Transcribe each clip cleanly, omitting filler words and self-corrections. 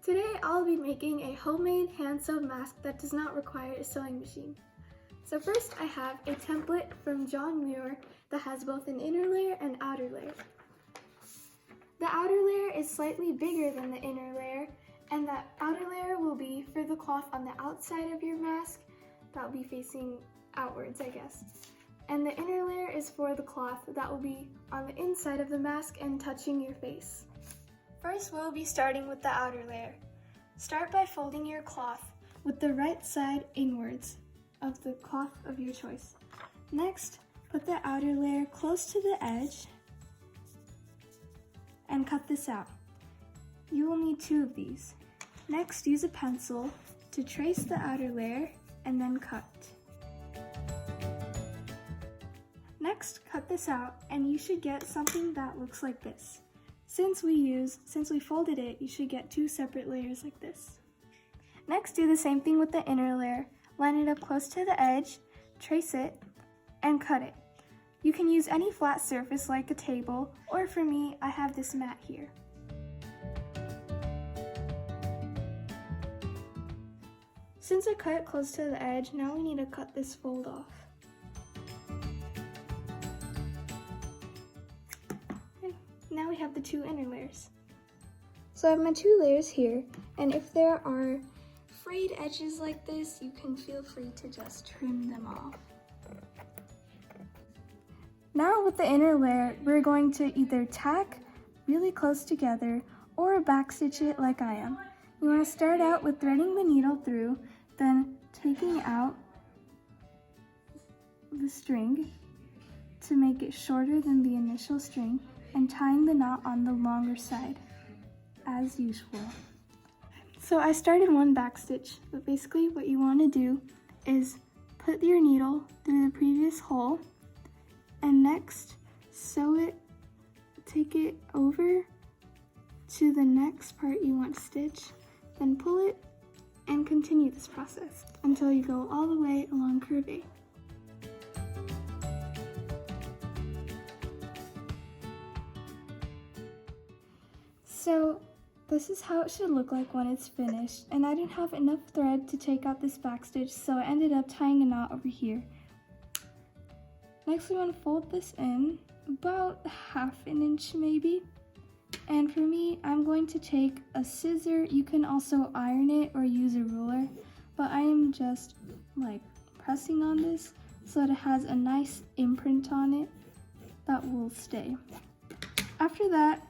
Today I'll be making a homemade hand-sewn mask that does not require a sewing machine. So first I have a template from John Muir that has both an inner layer and outer layer. The outer layer is slightly bigger than the inner layer, and that outer layer will be for the cloth on the outside of your mask. That will be facing outwards, I guess. And the inner layer is for the cloth that will be on the inside of the mask and touching your face. First, we'll be starting with the outer layer. Start by folding your cloth with the right side inwards of the cloth of your choice. Next, put the outer layer close to the edge and cut this out. You will need 2 of these. Next, use a pencil to trace the outer layer and then cut. Next, cut this out and you should get something that looks like this. Since we folded it, you should get 2 separate layers like this. Next, do the same thing with the inner layer. Line it up close to the edge, trace it, and cut it. You can use any flat surface like a table, or for me, I have this mat here. Since I cut it close to the edge, now we need to cut this fold off. Now we have the 2 inner layers. So I have my 2 layers here, and if there are frayed edges like this, you can feel free to just trim them off. Now with the inner layer, we're going to either tack really close together or backstitch it like I am. You want to start out with threading the needle through, then taking out the string to make it shorter than the initial string, and tying the knot on the longer side, as usual. So I started one backstitch, but basically what you want to do is put your needle through the previous hole, and next sew it, take it over to the next part you want to stitch, then pull it, and continue this process until you go all the way along curve A. So this is how it should look like when it's finished, and I didn't have enough thread to take out this backstitch, so I ended up tying a knot over here. Next we want to fold this in about 1/2 inch maybe, and for me I'm going to take a scissor. You can also iron it or use a ruler, but I am just like pressing on this so that it has a nice imprint on it that will stay. After that,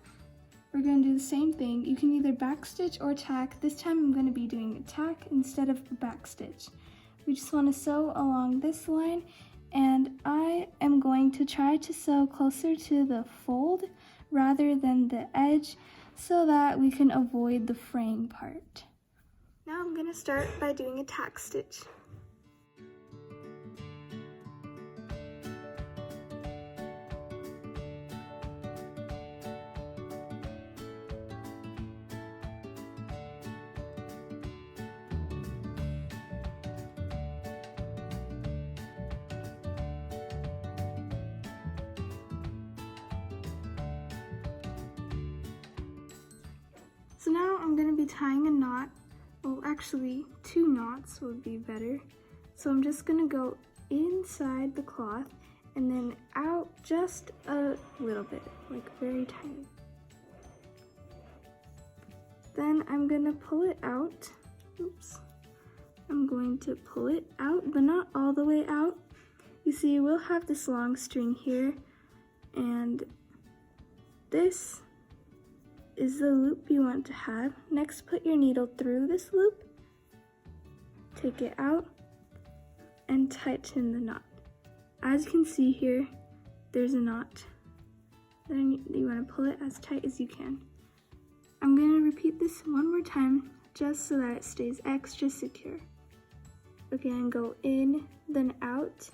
we're going to do the same thing. You can either backstitch or tack. This time I'm going to be doing a tack instead of a backstitch. We just want to sew along this line, and I am going to try to sew closer to the fold rather than the edge so that we can avoid the fraying part. Now I'm going to start by doing a tack stitch. So now I'm going to be tying a knot. Well, actually 2 knots would be better. So I'm just going to go inside the cloth and then out just a little bit, like very tiny. Then I'm going to pull it out. Oops. I'm going to pull it out, but not all the way out. You see, we'll have this long string here, and this is the loop you want to have. Next, put your needle through this loop, take it out, and tighten the knot. As you can see here, there's a knot. Then you want to pull it as tight as you can. I'm going to repeat this one more time just so that it stays extra secure. Again, go in, then out.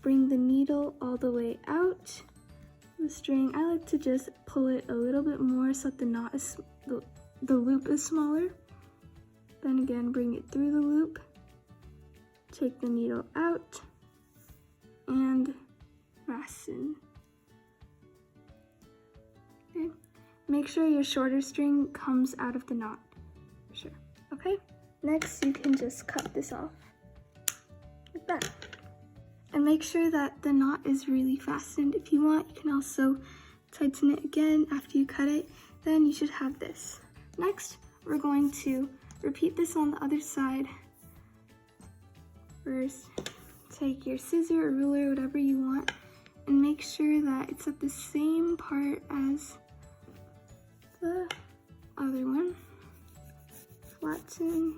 Bring the needle all the way out. The string, I like to just pull it a little bit more so that the knot is, the loop is smaller. Then again, bring it through the loop. Take the needle out and fasten. Okay. Make sure your shorter string comes out of the knot. Okay, next you can just cut this off like that. And make sure that the knot is really fastened. If you want, you can also tighten it again after you cut it. Then you should have this. Next, we're going to repeat this on the other side. First, take your scissor or ruler, whatever you want, and make sure that it's at the same part as the other one. Flatten.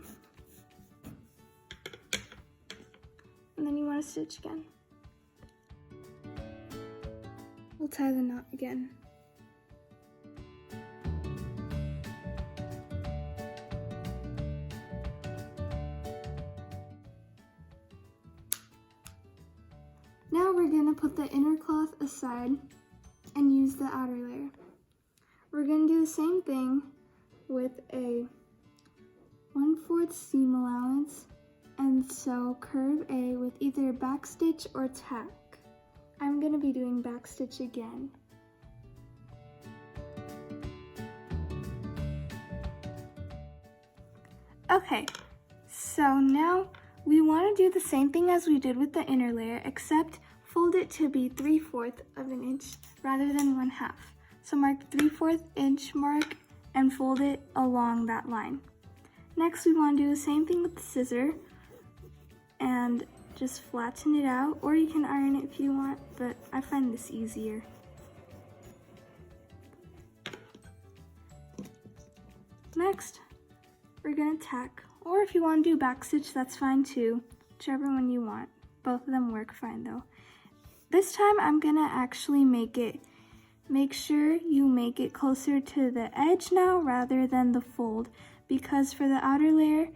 And then you want to stitch again. We'll tie the knot again. Now we're going to put the inner cloth aside and use the outer layer. We're going to do the same thing with a 1/4 seam allowance and sew curve A with either backstitch or tack. I'm going to be doing backstitch again. Okay, so now we want to do the same thing as we did with the inner layer, except fold it to be 3/4 of an inch rather than 1/2. So mark 3/4 inch mark and fold it along that line. Next, we want to do the same thing with the scissor and just flatten it out, or you can iron it if you want, but I find this easier. Next, we're gonna tack, or if you want to do backstitch, that's fine too, whichever one you want. Both of them work fine though. This time I'm gonna actually make sure you make it closer to the edge now rather than the fold, because for the outer layer,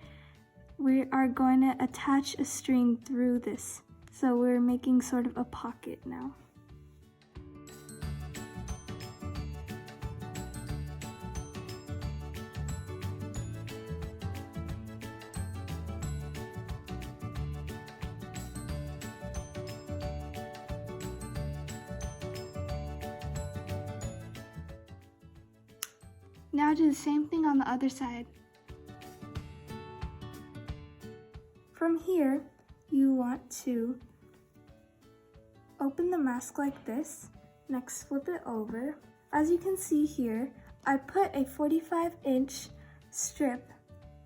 we are going to attach a string through this. So we're making sort of a pocket now. Now do the same thing on the other side. From here, you want to open the mask like this. Next, flip it over. As you can see here, I put a 45-inch strip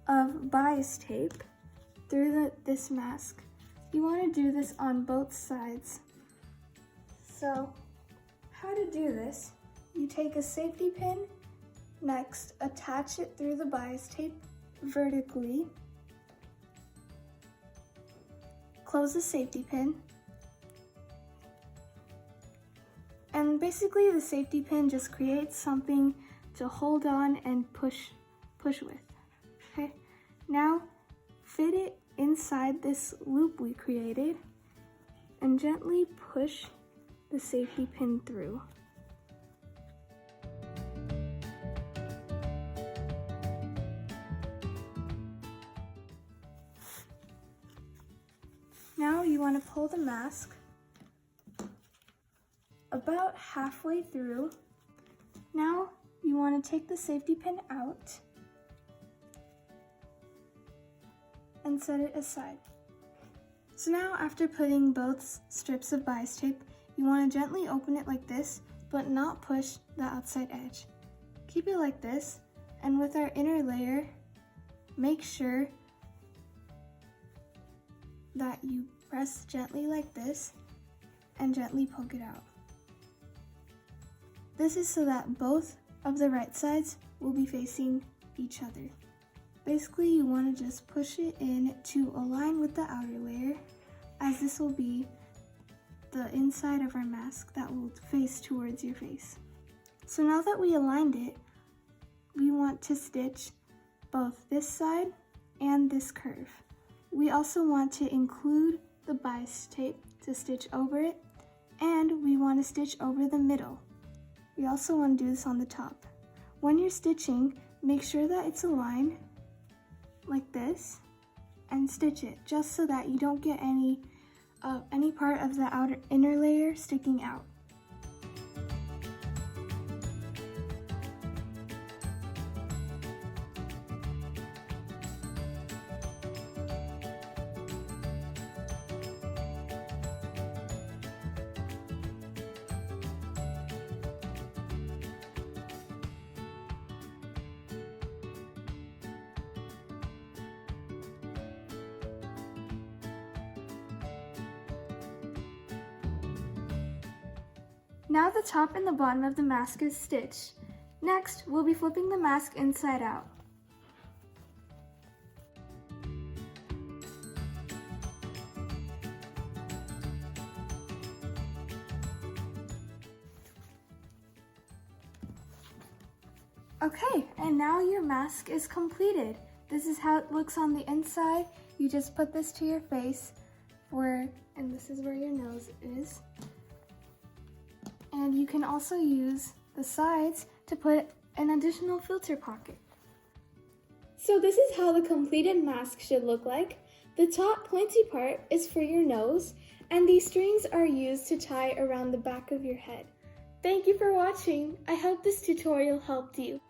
of bias tape through this mask. You want to do this on both sides. So, how to do this? You take a safety pin. Next, attach it through the bias tape vertically. Close the safety pin. And basically the safety pin just creates something to hold on and push with. Okay? Now fit it inside this loop we created and gently push the safety pin through. Now you want to pull the mask about halfway through. Now you want to take the safety pin out and set it aside. So now after putting both strips of bias tape, you want to gently open it like this, but not push the outside edge. Keep it like this, and with our inner layer, make sure that you press gently like this and gently poke it out. This is so that both of the right sides will be facing each other. Basically, you want to just push it in to align with the outer layer, as this will be the inside of our mask that will face towards your face. So now that we aligned it, we want to stitch both this side and this curve. We also want to include the bias tape to stitch over it, and we want to stitch over the middle. We also want to do this on the top. When you're stitching, make sure that it's aligned like this and stitch it just so that you don't get any part of the inner layer sticking out. Now the top and the bottom of the mask is stitched. Next, we'll be flipping the mask inside out. Okay, and now your mask is completed. This is how it looks on the inside. You just put this to your face, and this is where your nose is. And you can also use the sides to put an additional filter pocket. So this is how the completed mask should look like. The top pointy part is for your nose, and these strings are used to tie around the back of your head. Thank you for watching. I hope this tutorial helped you.